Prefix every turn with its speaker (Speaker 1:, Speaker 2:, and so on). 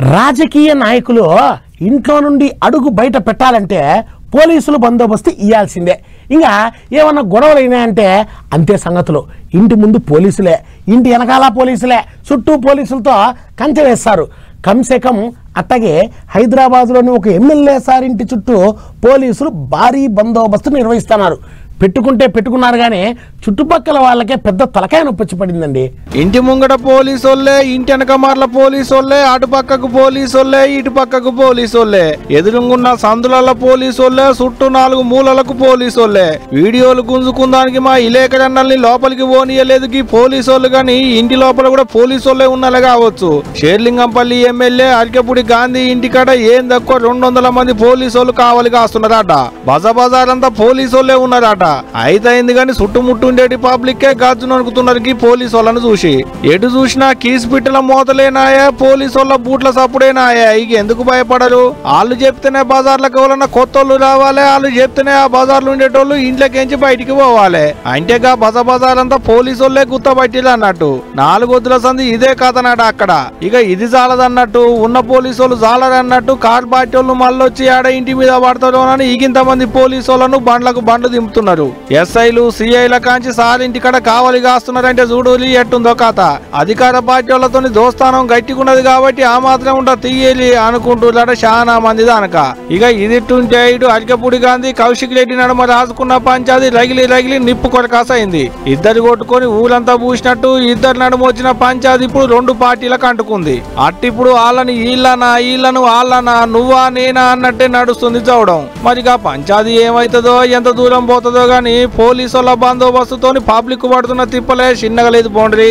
Speaker 1: రాజకీయ నాయకులు ఇంట్లో నుండి అడుగు బయట పెట్టాలంటే పోలీసులు బందోబస్తు ఇవ్వాల్సిందే. ఇంకా ఏమన్నా గొడవలు అయినాయంటే అంతే సంగతులు. ఇంటి ముందు పోలీసులే, ఇంటి వెనకాల పోలీసులే, చుట్టూ పోలీసులతో కంచె వేస్తారు. కమ్ అట్టగే హైదరాబాద్లోని ఒక ఎమ్మెల్యే సార్ ఇంటి చుట్టూ పోలీసులు భారీ బందోబస్తు నిర్వహిస్తున్నారు. పెట్టుకున్నారు కానీ చుట్టుపక్కల వాళ్ళకే పెద్ద తలకాయ నొప్పి వచ్చి పడిందండి.
Speaker 2: ఇంటి ముంగట పోలీసోళ్లే, ఇంటి వెనక మార్ల పోలీసోళ్లే, అటు పక్కకు పోలీసోళ్లే, ఇటు పక్కకు పోలీసోళ్లే, ఎదురుగున్న సందుల పోలీసోళ్లే, చుట్టూ 4 మూలలకు పోలీసోళ్లే. వీడియోలు గుంజుకుందానికి మా ఇలేకరన్నల్ని లోపలికి పోనీయలేదు ఈ పోలీసోళ్లు. గాని ఇంటి లోపల కూడా పోలీసోళ్లే ఉన్నలే కావచ్చు. షేర్లింగంపల్లి ఎమ్మెల్యే అరికెపూడి గాంధీ ఇంటికాడ ఏం తక్కువ 200 మంది పోలీసోళ్లు కావలి కాస్తున్నారట. బజార్ అంతా పోలీసోళ్లే ఉన్నారట. అయితే అయింది కానీ చుట్టుముట్టు ఉండేటి పబ్లిక్కే గజ్జు నరుకుతున్నారు ఈ పోలీసు వాళ్ళను చూసి. ఎటు చూసినా కీసు పిట్టల మోతలేనాయా, పోలీసు వాళ్ళ బూట్ల సప్పుడేనాయా. ఇక ఎందుకు భయపడరు? వాళ్ళు చెప్తేనే బజార్లకు ఎవరన్నా కొత్తోళ్ళు రావాలి, వాళ్ళు చెప్తేనే ఆ బజార్లు ఉండేటోళ్ళు ఇంట్లోకించి బయటికి పోవాలి. అంటేగా బజార్ అంతా పోలీసు వాళ్ళే గుత్తబట్టిలు అన్నట్టు. 4 వద్దుల సంది ఇదే కథనాట అక్కడ. ఇక ఇది జాలదన్నట్టు, ఉన్న పోలీసు వాళ్ళు జాలరన్నట్టు కార్ పార్టీ వాళ్ళు మళ్ళొచ్చి ఆడ ఇంటి మీద పడతారు అని ఇంతమంది పోలీసు వాళ్ళను బండ్లు దింపుతున్నారు. ఎస్ఐలు సిఐల కాంచి సారింటి కడ కావలి కాస్తున్నారంటే చూడు ఎట్టుందో కథ. అధికార పార్టీ వాళ్ళతో దోస్తానం గట్టికున్నది కాబట్టి ఆ మాత్రం ఉండ తీయాలి అనుకుంటున్నారట చాలా మంది దానక. ఇక ఇదిట్టుంటే ఇటు అరికెపూడి గాంధీ కౌశిక్ రెడ్డి నడుమ రాసుకున్న పంచాది రగిలి నిప్పు కొరకాసైంది. ఇద్దరు కొట్టుకొని ఊరంతా పూసినట్టు ఇద్దరు నడుము వచ్చిన పంచాది ఇప్పుడు 2 పార్టీలకు అంటుకుంది. అట్టిప్పుడు వాళ్ళని వీళ్ళను వాళ్ళనా నువ్వా నేనా అన్నట్టే నడుస్తుంది చూడడం. మరిగా పంచాది ఏమైతుందో ఎంత దూరం పోతుందో గాని పోలీసుల బందోబస్తుతోని పబ్లిక్ పడుతున్న తిప్పలే చిన్నగా లేదు. బౌండరీ